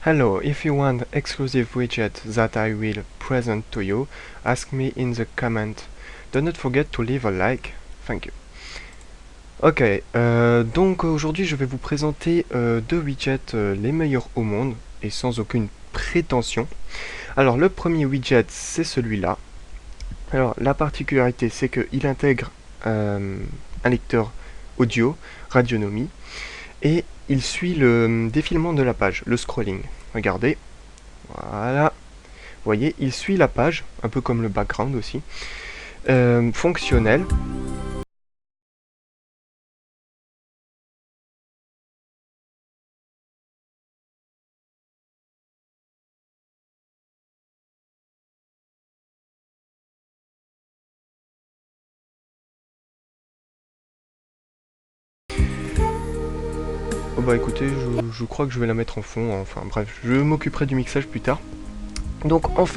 Hello, if you want exclusive widget that I will present to you, ask me in the comment. Do not forget to leave a like. Thank you. Ok, donc aujourd'hui je vais vous présenter deux widgets les meilleurs au monde et sans aucune prétention. Alors le premier widget c'est celui-là. Alors la particularité c'est qu'il intègre un lecteur audio, Radionomie, et il suit le défilement de la page, le scrolling. Regardez, voilà. Vous voyez, il suit la page, un peu comme le background aussi. Fonctionnel. Oh bah écoutez, je crois que je vais la mettre en fond, enfin bref, je m'occuperai du mixage plus tard. Donc en fait,